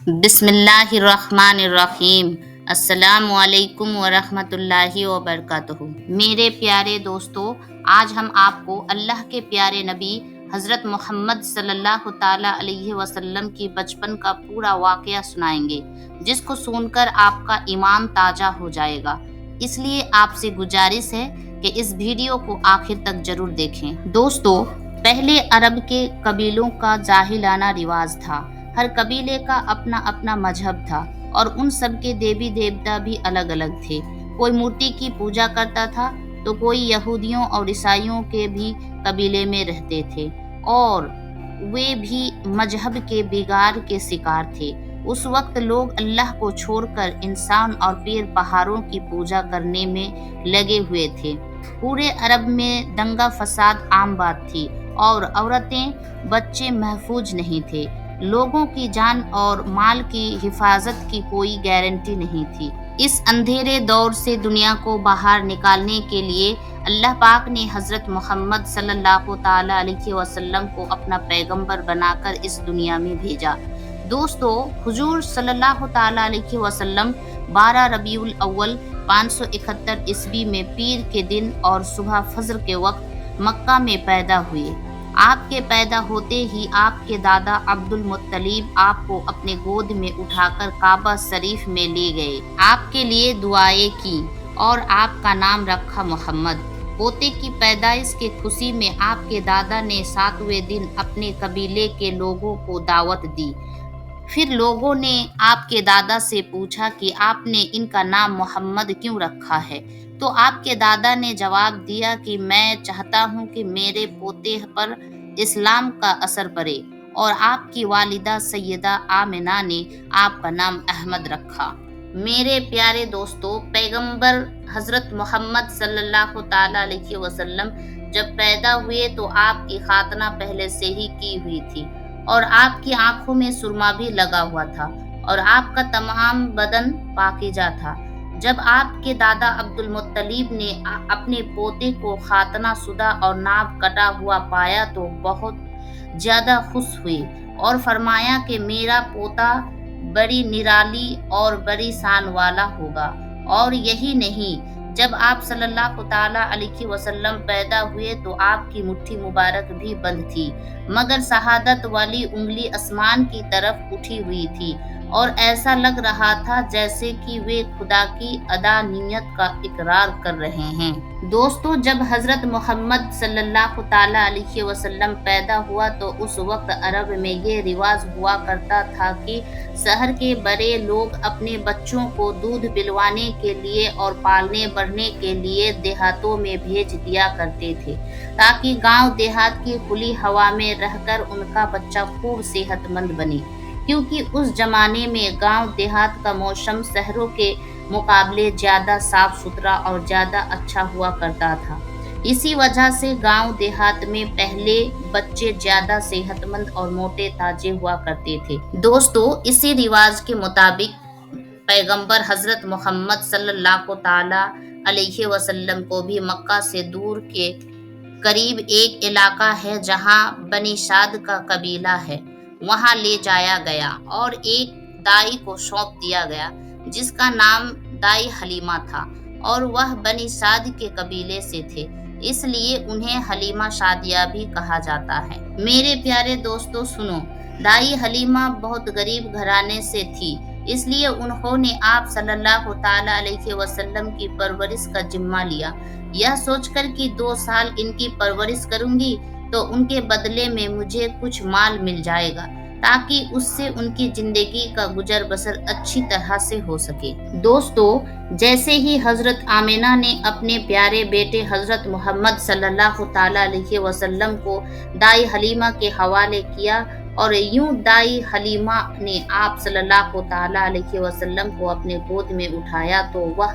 بسم اللہ الرحمن الرحیم۔ السلام علیکم ورحمۃ اللہ وبرکاتہ۔ میرے پیارے دوستو، آج ہم آپ کو اللہ کے پیارے نبی حضرت محمد صلی اللہ تعالیٰ علیہ وسلم کی بچپن کا پورا واقعہ سنائیں گے، جس کو سن کر آپ کا ایمان تازہ ہو جائے گا۔ اس لیے آپ سے گزارش ہے کہ اس ویڈیو کو آخر تک ضرور دیکھیں۔ دوستو، پہلے عرب کے قبیلوں کا جاہلانہ رواج تھا۔ ہر قبیلے کا اپنا اپنا مذہب تھا اور ان سب کے دیوی دیوتا بھی الگ الگ تھے۔ کوئی مورتی کی پوجا کرتا تھا تو کوئی یہودیوں اور عیسائیوں کے بھی قبیلے میں رہتے تھے، اور وہ بھی مذہب کے بگاڑ کے شکار تھے۔ اس وقت لوگ اللہ کو چھوڑ کر انسان اور پیر پہاڑوں کی پوجا کرنے میں لگے ہوئے تھے۔ پورے عرب میں دنگا فساد عام بات تھی اور عورتیں بچے محفوظ نہیں تھے۔ لوگوں کی جان اور مال کی حفاظت کی کوئی گارنٹی نہیں تھی۔ اس اندھیرے دور سے دنیا کو باہر نکالنے کے لیے اللہ پاک نے حضرت محمد صلی اللہ تعالیٰ علیہ وسلم کو اپنا پیغمبر بنا کر اس دنیا میں بھیجا۔ دوستو، حضور صلی اللہ تعالیٰ علیہ وسلم 12 ربیع الاول 571 عیسوی میں پیر کے دن اور صبح فجر کے وقت مکہ میں پیدا ہوئے۔ آپ کے پیدا ہوتے ہی آپ کے دادا عبد المطلب آپ کو اپنے گود میں اٹھا کر کعبہ شریف میں لے گئے، آپ کے لیے دعائیں کی اور آپ کا نام رکھا محمد۔ پوتے کی پیدائش کی خوشی میں آپ کے دادا نے 7ویں دن اپنے قبیلے کے لوگوں کو دعوت دی۔ پھر لوگوں نے آپ کے دادا سے پوچھا کہ آپ نے ان کا نام محمد کیوں رکھا ہے؟ تو آپ کے دادا نے جواب دیا کہ میں چاہتا ہوں کہ میرے پوتے پر اسلام کا اثر پڑے، اور آپ کی والدہ سیدہ آمنہ نے آپ کا نام احمد رکھا۔ میرے پیارے دوستو، پیغمبر حضرت محمد صلی اللہ تعالیٰ علیہ وسلم جب پیدا ہوئے تو آپ کی خاتنہ پہلے سے ہی کی ہوئی تھی، اور آپ کی آنکھوں میں سرما بھی لگا ہوا تھا، اور آپ کا تمام بدن پاکیزہ تھا۔ جب آپ کے دادا عبد المطلب نے اپنے پوتے کو خاتنہ شدہ اور ناپ کٹا ہوا پایا تو بہت زیادہ خوش ہوئے اور فرمایا کہ میرا پوتا بڑی نرالی اور بڑی شان والا ہوگا۔ اور یہی نہیں، جب آپ صلی اللہ تعالیٰ علیہ وسلم پیدا ہوئے تو آپ کی مٹھی مبارک بھی بند تھی، مگر شہادت والی انگلی آسمان کی طرف اٹھی ہوئی تھی، اور ایسا لگ رہا تھا جیسے کہ وہ خدا کی ادانیت کا اقرار کر رہے ہیں۔ دوستو، جب حضرت محمد صلی اللہ تعالیٰ علیہ وسلم پیدا ہوا تو اس وقت عرب میں یہ رواج ہوا کرتا تھا کہ شہر کے بڑے لوگ اپنے بچوں کو دودھ پلوانے کے لیے اور پالنے بڑھنے کے لیے دیہاتوں میں بھیج دیا کرتے تھے، تاکہ گاؤں دیہات کی کھلی ہوا میں رہ کر ان کا بچہ خوب صحت مند بنے، کیونکہ اس زمانے میں گاؤں دیہات کا موسم شہروں کے مقابلے زیادہ صاف ستھرا اور زیادہ اچھا ہوا کرتا تھا۔ اسی وجہ سے گاؤں دیہات میں پہلے بچے زیادہ صحت مند اور موٹے تازے ہوا کرتے تھے۔ دوستو، اسی رواج کے مطابق پیغمبر حضرت محمد صلی اللہ تعالیٰ علیہ وسلم کو بھی مکہ سے دور کے قریب ایک علاقہ ہے جہاں بنی سعد کا قبیلہ ہے، وہاں لے جایا گیا اور ایک دائی کو سونپ دیا گیا جس کا نام دائی حلیمہ تھا، اور وہ بنی سعد کے قبیلے سے تھے، اس لیے انہیں حلیمہ سعدیہ بھی کہا جاتا ہے۔ میرے پیارے دوستو سنو، دائی حلیمہ بہت غریب گھرانے سے تھی، اس لیے انہوں نے آپ صلی اللہ تعالیٰ علیہ وسلم کی پرورش کا ذمہ لیا، یہ سوچ کر کہ 2 سال ان کی پرورش کروں گی تو ان کے بدلے میں مجھے کچھ مال مل جائے گا، تاکہ اس سے ان کی زندگی کا گزر بسر اچھی طرح سے ہو سکے۔ دوستو، جیسے ہی حضرت آمنہ نے اپنے پیارے بیٹے حضرت محمد صلی اللہ تعالیٰ علیہ وسلم کو دائی حلیمہ کے حوالے کیا، اور یوں دائی حلیمہ نے آپ صلی اللہ تعالیٰ علیہ وسلم کو اپنے گود میں اٹھایا تو وہ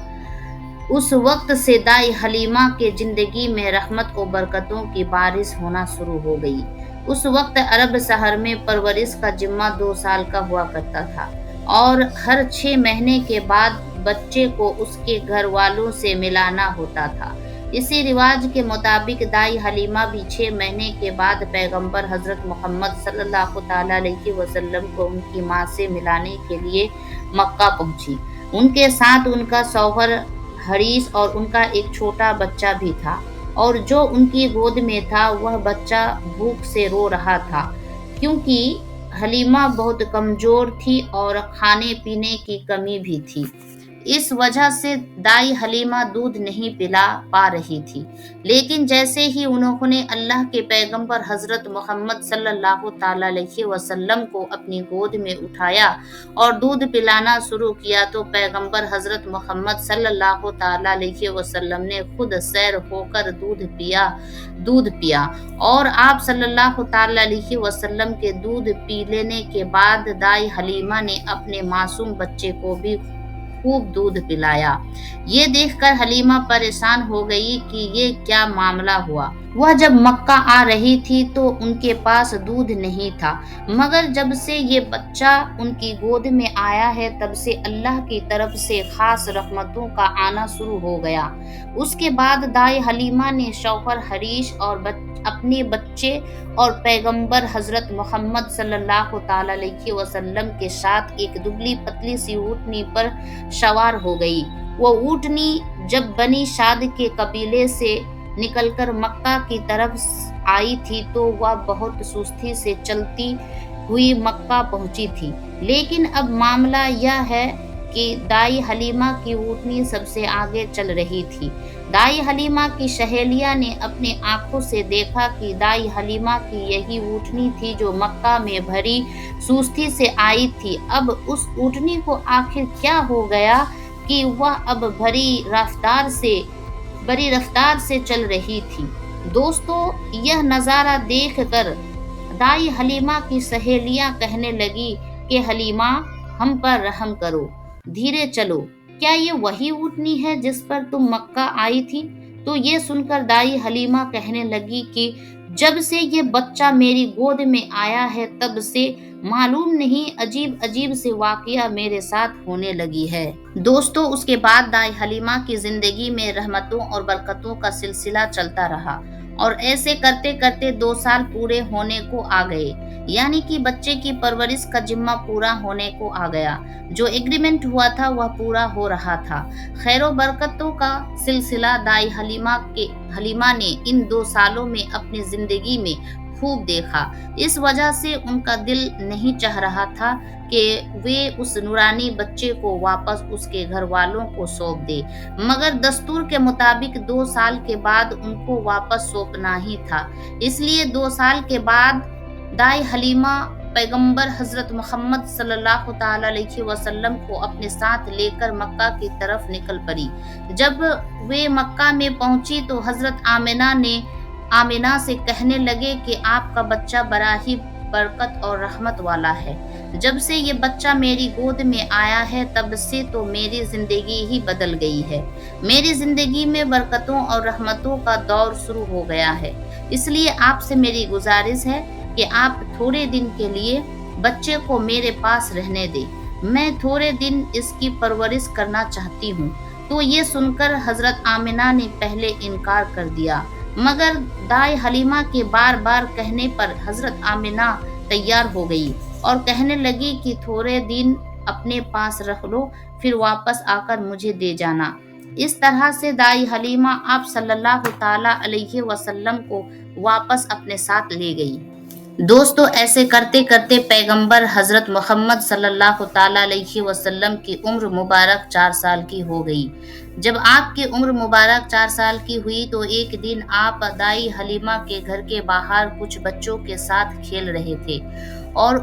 اس وقت سے دائی حلیمہ کے زندگی میں رحمت و برکتوں کی بارش ہونا شروع ہو گئی۔ اس وقت عرب شہر میں پرورش کا ذمہ 2 سال کا ہوا کرتا تھا، اور ہر 6 مہینے کے بعد بچے کو اس کے گھر والوں سے ملانا ہوتا تھا۔ اسی رواج کے مطابق دائی حلیمہ بھی 6 مہینے کے بعد پیغمبر حضرت محمد صلی اللہ تعالیٰ علیہ وسلم کو ان کی ماں سے ملانے کے لیے مکہ پہنچی۔ ان کے ساتھ ان کا شوہر حریث اور ان کا ایک چھوٹا بچہ بھی تھا، اور جو ان کی گود میں تھا وہ بچہ بھوک سے رو رہا تھا، کیونکہ حلیمہ بہت کمزور تھی اور کھانے پینے کی کمی بھی تھی۔ اس وجہ سے دائی حلیمہ دودھ نہیں پلا پا رہی تھی، لیکن جیسے ہی انہوں نے اللہ کے پیغمبر حضرت محمد صلی اللہ تعالیٰ علیہ وسلم کو اپنی گود میں اٹھایا اور دودھ پلانا شروع کیا تو پیغمبر حضرت محمد صلی اللہ تعالیٰ علیہ وسلم نے خود سیر ہو کر دودھ پیا، اور آپ صلی اللہ تعالیٰ علیہ وسلم کے دودھ پی لینے کے بعد دائی حلیمہ نے اپنے معصوم بچے کو بھی خوب دودھ پلایا۔ یہ دیکھ کر حلیمہ پریشان ہو گئی کہ یہ کیا معاملہ ہوا۔ وہ جب مکہ آ رہی تھی تو ان کے پاس دودھ نہیں تھا، مگر جب سے یہ بچہ ان کی گود میں آیا ہے تب سے اللہ کی طرف سے خاص رحمتوں کا آنا شروع ہو گیا۔ اس کے بعد دائی حلیمہ نے شوہر حریث اور اپنے بچے اور پیغمبر حضرت محمد صلی اللہ تعالیٰ علیہ وسلم کے ساتھ ایک دبلی پتلی سی اونٹنی پر سوار ہو گئی۔ وہ اونٹنی جب بنی سعد کے قبیلے سے نکل کر مکہ کی طرف آئی تھی تو وہ بہت سستی سے چلتی ہوئی مکہ پہنچی تھی، لیکن اب معاملہ یہ ہے کہ دائی حلیمہ کی اونٹنی سب سے آگے چل رہی تھی۔ دائی حلیمہ کی سہیلیاں نے اپنے آنکھوں سے دیکھا کہ دائی حلیمہ کی یہی اونٹنی تھی جو مکہ میں بھری سستی سے آئی تھی۔ اب اس اونٹنی کو آخر کیا ہو گیا کہ وہ اب بڑی رفتار سے چل رہی تھی۔ دوستو، یہ نظارہ دیکھ کر دائی حلیمہ کی سہیلیاں کہنے لگی کہ حلیمہ، ہم پر رحم کرو، دھیرے چلو، کیا یہ وہی اونٹنی ہے جس پر تم مکہ آئی تھی؟ تو یہ سن کر دائی حلیمہ کہنے لگی کہ جب سے یہ بچہ میری گود میں آیا ہے تب سے معلوم نہیں عجیب سے واقعہ میرے ساتھ ہونے لگی ہے۔ دوستو، اس کے بعد دائی حلیمہ کی زندگی میں رحمتوں اور برکتوں کا سلسلہ چلتا رہا، اور ایسے کرتے کرتے 2 سال پورے ہونے کو آ گئے، یعنی کہ بچے کی پرورش کا ذمہ پورا ہونے کو آ گیا۔ جو ایگریمنٹ ہوا تھا وہ پورا ہو رہا تھا۔ خیر و برکتوں کا سلسلہ دائی حلیمہ نے ان 2 سالوں میں اپنی زندگی میں خوب دیکھا۔ اس وجہ سے ان کا دل نہیں چاہ رہا تھا کہ وہ اس نورانی بچے کو واپس اس کے گھر والوں کو سونپ دے، مگر دستور کے مطابق 2 سال کے بعد ان کو واپس سونپنا ہی تھا۔ اس لیے 2 سال کے بعد دائی حلیمہ پیغمبر حضرت محمد صلی اللہ تعالیٰ علیہ وسلم کو اپنے ساتھ لے کر مکہ کی طرف نکل پڑی۔ جب وہ مکہ میں پہنچی تو حضرت آمنہ سے کہنے لگے کہ آپ کا بچہ بڑا ہی برکت اور رحمت والا ہے۔ جب سے یہ بچہ میری گود میں آیا ہے تب سے تو میری زندگی ہی بدل گئی ہے۔ میری زندگی میں برکتوں اور رحمتوں کا دور شروع ہو گیا ہے۔ اس لیے آپ سے میری گزارش ہے کہ آپ تھوڑے دن کے لیے بچے کو میرے پاس رہنے دیں، میں تھوڑے دن اس کی پرورش کرنا چاہتی ہوں۔ تو یہ سن کر حضرت آمنہ نے پہلے انکار کر دیا، مگر دائی حلیمہ کے بار بار کہنے پر حضرت آمنہ تیار ہو گئی اور کہنے لگی کہ تھوڑے دن اپنے پاس رکھ لو، پھر واپس آ کر مجھے دے جانا۔ اس طرح سے دائی حلیمہ آپ صلی اللہ تعالیٰ علیہ وسلم کو واپس اپنے ساتھ لے گئی۔ دوستو، ایسے کرتے کرتے پیغمبر حضرت محمد صلی اللہ تعالیٰ علیہ وسلم کی عمر مبارک 4 سال کی ہو گئی۔ جب آپ کی عمر مبارک 4 سال کی ہوئی تو ایک دن آپ دائی حلیمہ کے گھر کے باہر کچھ بچوں کے ساتھ کھیل رہے تھے، اور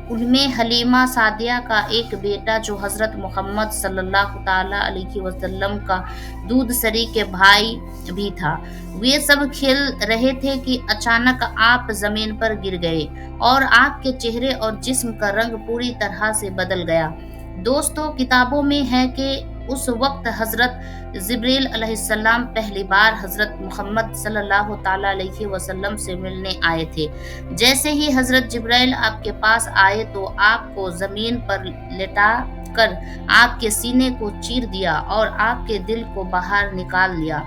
ان میں حلیمہ سعدیہ کا ایک بیٹا جو حضرت محمد صلی اللہ تعالیٰ علیہ وسلم کا دودھ شریک بھائی بھی تھا۔ وہ سب کھیل رہے تھے کہ اچانک آپ زمین پر گر گئے اور آپ کے چہرے اور جسم کا رنگ پوری طرح سے بدل گیا۔ دوستو، کتابوں میں ہے کہ اس وقت حضرت جبرائیل علیہ السلام پہلی بار حضرت محمد صلی اللہ تعالیٰ علیہ وسلم سے ملنے آئے تھے۔ جیسے ہی حضرت جبرائیل آپ کے پاس آئے تو آپ کو زمین پر لٹا کر آپ کے سینے کو چیر دیا اور آپ کے دل کو باہر نکال لیا۔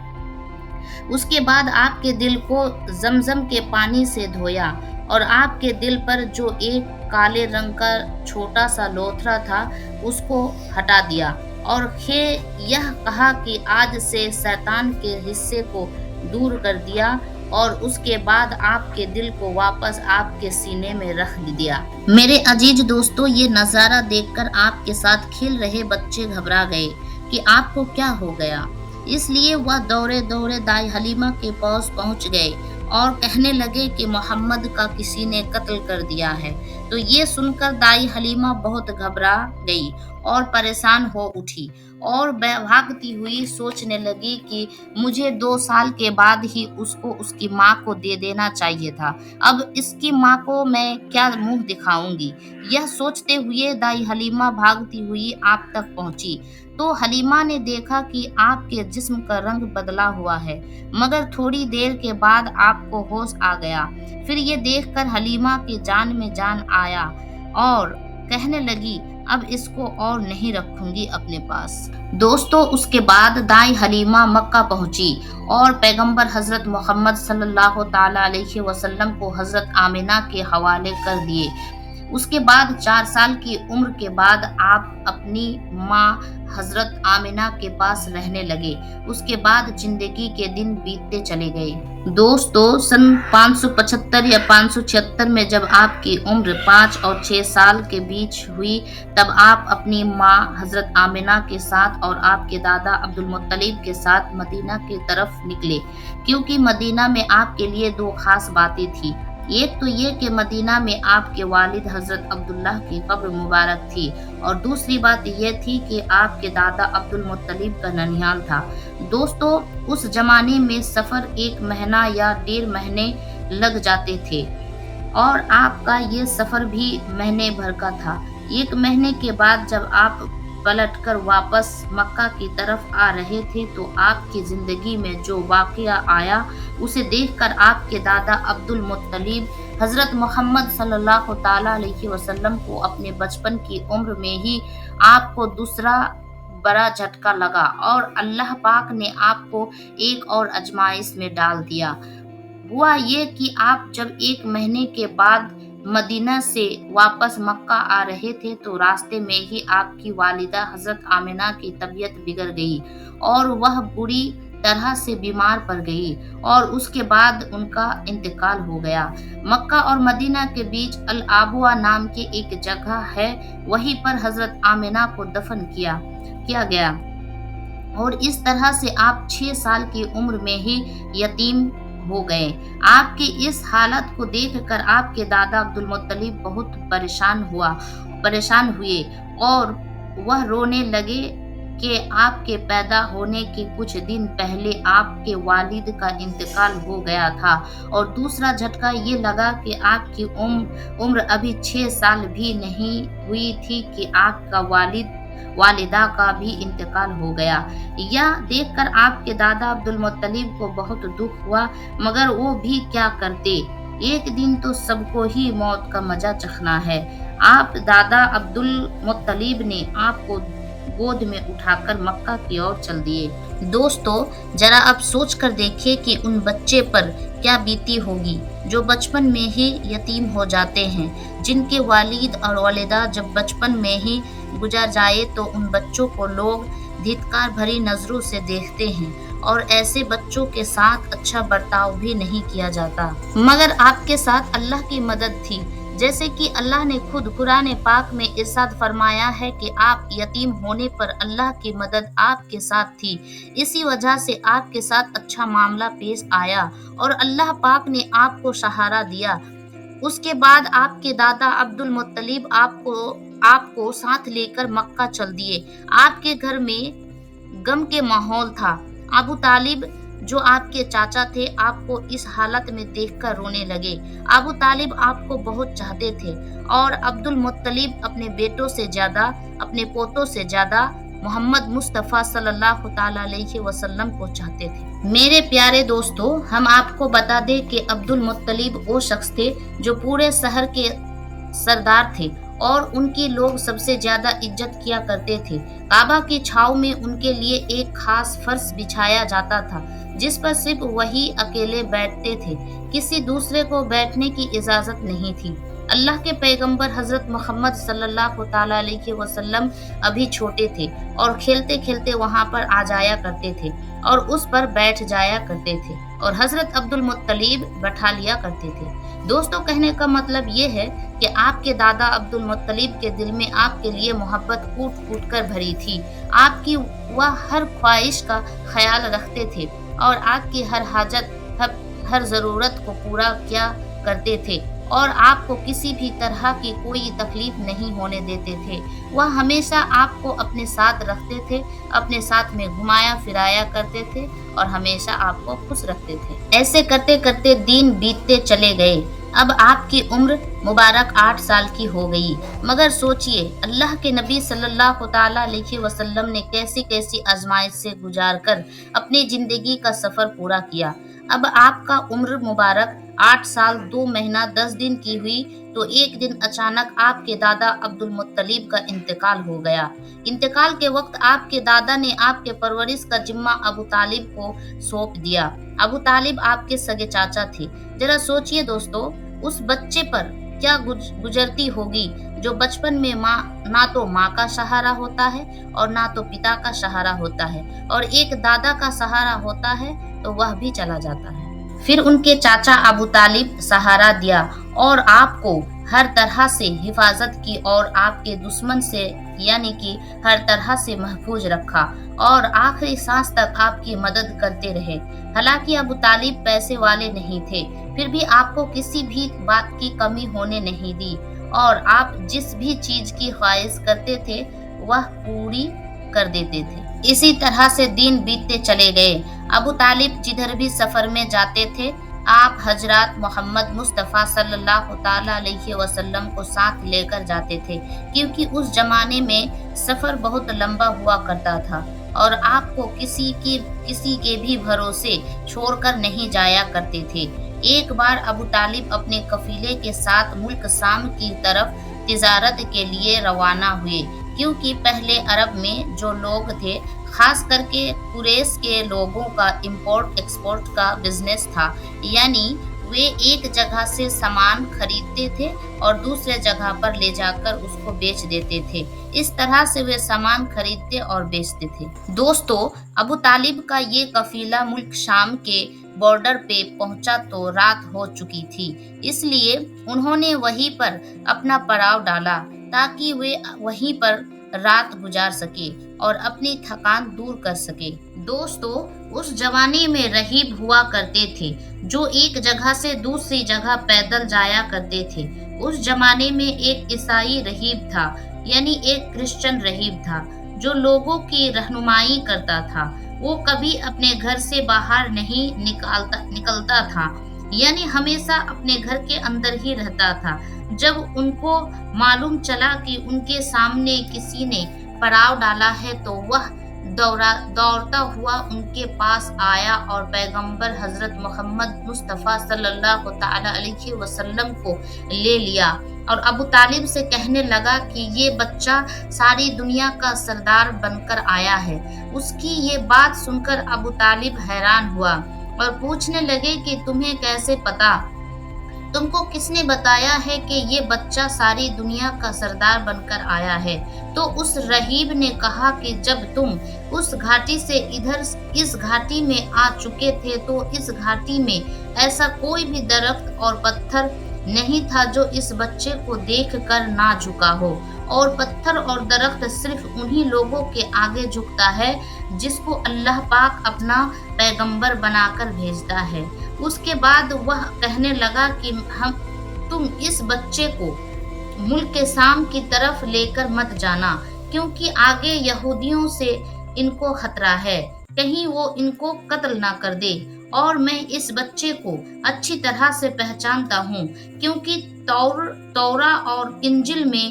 اس کے بعد آپ کے دل کو زمزم کے پانی سے دھویا اور آپ کے دل پر جو ایک کالے رنگ کا چھوٹا سا لوتھڑا تھا اس کو ہٹا دیا اور یہ کہا کہ آج سے شیطان کے حصے کو دور کر دیا، اور اس کے بعد آپ کے دل کو واپس آپ کے سینے میں رکھ دیا۔ میرے عزیز دوستو، یہ نظارہ دیکھ کر آپ کے ساتھ کھیل رہے بچے گھبرا گئے کہ آپ کو کیا ہو گیا، اس لیے وہ دورے دائی حلیمہ کے پاس پہنچ گئے اور کہنے لگے کہ محمد کا کسی نے قتل کر دیا ہے۔ تو یہ سن کر دائی حلیمہ بہت گھبرا گئی اور پریشان ہو اٹھی اور بھاگتی ہوئی سوچنے لگی کہ مجھے 2 سال کے بعد ہی اس کو اس کی ماں کو دے دینا چاہیے تھا، اب اس کی ماں کو میں کیا منہ دکھاؤں گی۔ یہ سوچتے ہوئے دائی حلیمہ بھاگتی ہوئی آپ تک پہنچی تو حلیمہ نے دیکھا کہ آپ کے جسم کا رنگ بدلا ہوا ہے، مگر تھوڑی دیر کے بعد آپ کو ہوش آ گیا۔ پھر یہ دیکھ کر حلیمہ کی جان میں جان آیا اور کہنے لگی اب اس کو اور نہیں رکھوں گی اپنے پاس۔ دوستو، اس کے بعد دائی حلیمہ مکہ پہنچی اور پیغمبر حضرت محمد صلی اللہ تعالی علیہ وسلم کو حضرت آمنہ کے حوالے کر دیے۔ اس کے بعد 4 سال کی عمر کے بعد آپ اپنی ماں حضرت آمنہ کے پاس رہنے لگے۔ اس کے بعد زندگی کے دن بیتتے چلے گئے۔ دوستو، سن 575 یا 576 میں جب آپ کی عمر 5 اور 6 سال کے بیچ ہوئی، تب آپ اپنی ماں حضرت آمنہ کے ساتھ اور آپ کے دادا عبد المطلب کے ساتھ مدینہ کی طرف نکلے، کیونکہ مدینہ میں آپ کے لیے 2 خاص باتیں تھیں۔ ایک تو یہ کہ مدینہ میں آپ کے والد حضرت عبداللہ کی قبر مبارک تھی، اور دوسری بات یہ تھی کہ آپ کے دادا عبد المطلب کا ننیال تھا۔ دوستو، اس زمانے میں سفر 1 مہینہ یا 1.5 مہینے لگ جاتے تھے، اور آپ کا یہ سفر بھی مہینے بھر کا تھا۔ 1 مہینے کے بعد جب آپ پلٹ کر واپس مکہ کی طرف آ رہے تھے تو آپ کی زندگی میں جو واقعہ آیا اسے دیکھ کر آپ کے دادا عبد المطلب حضرت محمد صلی اللہ تعالی علیہ وسلم کو اپنے بچپن کی عمر میں ہی آپ کو دوسرا بڑا جھٹکا لگا اور اللہ پاک نے آپ کو ایک اور آزمائش میں ڈال دیا۔ ہوا یہ کہ آپ جب 1 مہینے کے بعد مدینہ سے واپس مکہ آ رہے تھے تو راستے میں ہی آپ کی والدہ حضرت آمنہ کی طبیعت بگڑ گئی اور وہ بری طرح سے بیمار پڑ گئی، اور اس کے بعد ان کا انتقال ہو گیا۔ مکہ اور مدینہ کے بیچ الابوا نام کی ایک جگہ ہے، وہیں پر حضرت آمنہ کو دفن کیا گیا، اور اس طرح سے آپ 6 سال کی عمر میں ہی یتیم ہو گئے۔ آپ کی اس حالت کو دیکھ کر آپ کے دادا عبد المطلب بہت پریشان ہوئے اور وہ رونے لگے کہ آپ کے پیدا ہونے کے کچھ دن پہلے آپ کے والد کا انتقال ہو گیا تھا، اور دوسرا جھٹکا یہ لگا کہ آپ کی عمر ابھی 6 سال بھی نہیں ہوئی تھی کہ آپ کا والدہ کا بھی انتقال ہو گیا۔ یہ دیکھ کر آپ کے دادا عبد المطلب کو بہت دکھ ہوا، مگر وہ بھی کیا کرتے، ایک دن تو سب کو ہی موت کا مزہ چکھنا ہے۔ آپ دادا عبد المطلب نے آپ کو گود میں اٹھا کر مکہ کی اور چل دیے۔ دوستو، ذرا اب سوچ کر دیکھیں کہ ان بچے پر کیا بیتی ہوگی جو بچپن میں ہی یتیم ہو جاتے ہیں، جن کے والد اور والدہ جب بچپن میں ہی گزر جائے تو ان بچوں کو لوگ دھتکار بھری نظروں سے دیکھتے ہیں، اور ایسے بچوں کے ساتھ اچھا برتاؤ بھی نہیں کیا جاتا۔ مگر آپ کے ساتھ اللہ کی مدد تھی، جیسے کہ اللہ نے خود قرآن پاک میں ارشاد فرمایا ہے کہ آپ یتیم ہونے پر اللہ کی مدد آپ کے ساتھ تھی، اسی وجہ سے آپ کے ساتھ اچھا معاملہ پیش آیا اور اللہ پاک نے آپ کو سہارا دیا۔ اس کے بعد آپ کے دادا عبد المطلب آپ کو ساتھ لے کر مکہ چل دیے۔ آپ کے گھر میں غم کے ماحول تھا۔ ابو طالب جو آپ کے چاچا تھے آپ کو اس حالت میں دیکھ کر رونے لگے۔ ابو طالب آپ کو بہت چاہتے تھے اور عبد المطلب اپنے بیٹوں سے زیادہ، اپنے پوتوں سے زیادہ محمد مصطفیٰ صلی اللہ تعالی علیہ وسلم کو چاہتے تھے۔ میرے پیارے دوستو، ہم آپ کو بتا دیں کہ عبد المطلب وہ شخص تھے جو پورے شہر کے سردار تھے اور ان کی لوگ سب سے زیادہ عزت کیا کرتے تھے۔ کعبہ کی چھاؤں میں ان کے لیے ایک خاص فرش بچھایا جاتا تھا جس پر صرف وہی اکیلے بیٹھتے تھے، کسی دوسرے کو بیٹھنے کی اجازت نہیں تھی۔ اللہ کے پیغمبر حضرت محمد صلی اللہ تعالیٰ علیہ وسلم ابھی چھوٹے تھے اور کھیلتے کھیلتے وہاں پر آ جایا کرتے تھے اور اس پر بیٹھ جایا کرتے تھے اور حضرت عبد المطلب بٹھا لیا کرتے تھے۔ دوستو، کہنے کا مطلب یہ ہے کہ آپ کے دادا عبد المطلب کے دل میں آپ کے لیے محبت کوٹ کوٹ کر بھری تھی۔ آپ کی وہ ہر خواہش کا خیال رکھتے تھے اور آپ کی ہر حاجت، ہر ضرورت کو پورا کیا کرتے تھے اور آپ کو کسی بھی طرح کی کوئی تکلیف نہیں ہونے دیتے تھے۔ وہ ہمیشہ آپ کو اپنے ساتھ رکھتے تھے، اپنے ساتھ میں گھمایا پھرایا کرتے تھے اور ہمیشہ آپ کو خوش رکھتے تھے۔ ایسے کرتے کرتے دن بیتتے چلے گئے۔ اب آپ کی عمر مبارک 8 سال کی ہو گئی، مگر سوچئے اللہ کے نبی صلی اللہ تعالیٰ علیہ وسلم نے کیسی کیسی آزمائش سے گزار کر اپنی زندگی کا سفر پورا کیا۔ اب آپ کا عمر مبارک 8 سال 2 مہینہ 10 دن کی ہوئی تو ایک دن اچانک آپ کے دادا عبد المطلب کا انتقال ہو گیا۔ انتقال کے وقت آپ کے دادا نے آپ کے پرورش کا ذمہ ابو طالب کو سونپ دیا۔ ابو طالب آپ کے سگے چاچا تھے۔ ذرا سوچئے دوستو، اس بچے پر کیا گزرتی ہوگی جو بچپن میں نہ تو ماں کا سہارا ہوتا ہے اور نہ تو پتا کا سہارا ہوتا ہے، اور ایک دادا کا سہارا ہوتا ہے تو وہ بھی چلا جاتا ہے۔ پھر ان کے چاچا ابو طالب سہارا دیا اور آپ کو ہر طرح سے حفاظت کی اور آپ کے دشمن سے یعنی کہ ہر طرح سے محفوظ رکھا اور آخری سانس تک آپ کی مدد کرتے رہے۔ حالانکہ ابو طالب پیسے والے نہیں تھے، پھر بھی آپ کو کسی بھی بات کی کمی ہونے نہیں دی اور آپ جس بھی چیز کی خواہش کرتے تھے وہ پوری کر دیتے تھے۔ اسی طرح سے دن بیتتے چلے گئے۔ ابو طالب جدھر بھی سفر میں جاتے تھے، آپ حضرات محمد مصطفیٰ صلی اللہ تعالیٰ علیہ وسلم کو ساتھ لے کر جاتے تھے، کیونکہ اس زمانے میں سفر بہت لمبا ہوا کرتا تھا اور آپ کو کسی کے بھی بھروسے چھوڑ کر نہیں جایا کرتے تھے۔ ایک بار ابو طالب اپنے قافلے کے ساتھ ملک شام کی طرف تجارت کے لیے روانہ ہوئے، کیونکہ پہلے عرب میں جو لوگ تھے، خاص کر کے قریش کے لوگوں کا امپورٹ ایکسپورٹ کا بزنس تھا، یعنی وہ ایک جگہ سے سامان خریدتے تھے اور دوسرے جگہ پر لے جا کر اس کو بیچ دیتے تھے۔ اس طرح سے وہ سامان خریدتے اور بیچتے تھے۔ دوستو، ابو طالب کا یہ قافلہ ملک شام کے بارڈر پہ پہنچا تو رات ہو چکی تھی، اس لیے انہوں نے وہیں پر اپنا پڑاؤ ڈالا تاکہ وہ وہیں پر رات گزار سکے اور اپنی تھکان دور کر سکے۔ دوستو، اس زمانے میں راہب ہوا کرتے تھے جو ایک جگہ سے دوسری جگہ پیدل جایا کرتے تھے۔ اس زمانے میں ایک عیسائی راہب تھا، یعنی ایک کرسچن راہب تھا جو لوگوں کی رہنمائی کرتا تھا۔ وہ کبھی اپنے گھر سے باہر نہیں نکلتا تھا، یعنی ہمیشہ اپنے گھر کے اندر ہی رہتا تھا۔ جب ان کو معلوم چلا کہ ان کے سامنے کسی نے پڑاؤ ڈالا ہے تو وہ دوڑتا ہوا ان کے پاس آیا اور پیغمبر حضرت محمد مصطفیٰ صلی اللہ تعالیٰ علیہ وسلم کو لے لیا اور ابو طالب سے کہنے لگا کہ یہ بچہ ساری دنیا کا سردار بن کر آیا ہے۔ اس کی یہ بات سن کر ابو طالب حیران ہوا اور پوچھنے لگے کہ تمہیں کیسے پتا؟ تم کو کس نے بتایا ہے کہ یہ بچہ ساری دنیا کا سردار بن کر آیا ہے؟ تو اس راہب نے کہا کہ جب تم اس گھاٹی سے ادھر اس گھاٹی میں آ چکے تھے تو اس گھاٹی میں ایسا کوئی بھی درخت اور پتھر نہیں تھا جو اس بچے کو دیکھ کر نہ جھکا ہو، اور پتھر اور درخت صرف انہی لوگوں کے آگے جھکتا ہے جس کو اللہ پاک اپنا پیغمبر بنا کر بھیجتا ہے۔ اس کے بعد وہ کہنے لگا کہ تم اس بچے کو ملک شام کی طرف لے کر مت جانا، کیونکہ آگے یہودیوں سے ان کو خطرہ ہے، کہیں وہ ان کو قتل نہ کر دے۔ اور میں اس بچے کو اچھی طرح سے پہچانتا ہوں، کیونکہ تورا اور انجیل میں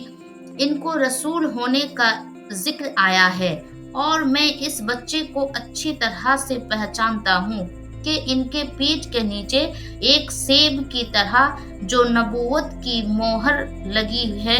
ان کو رسول ہونے کا ذکر آیا ہے، اور میں اس بچے کو اچھی طرح سے پہچانتا ہوں کہ ان کے پیٹھ کے نیچے ایک سیب کی طرح جو نبوت کی مہر لگی ہے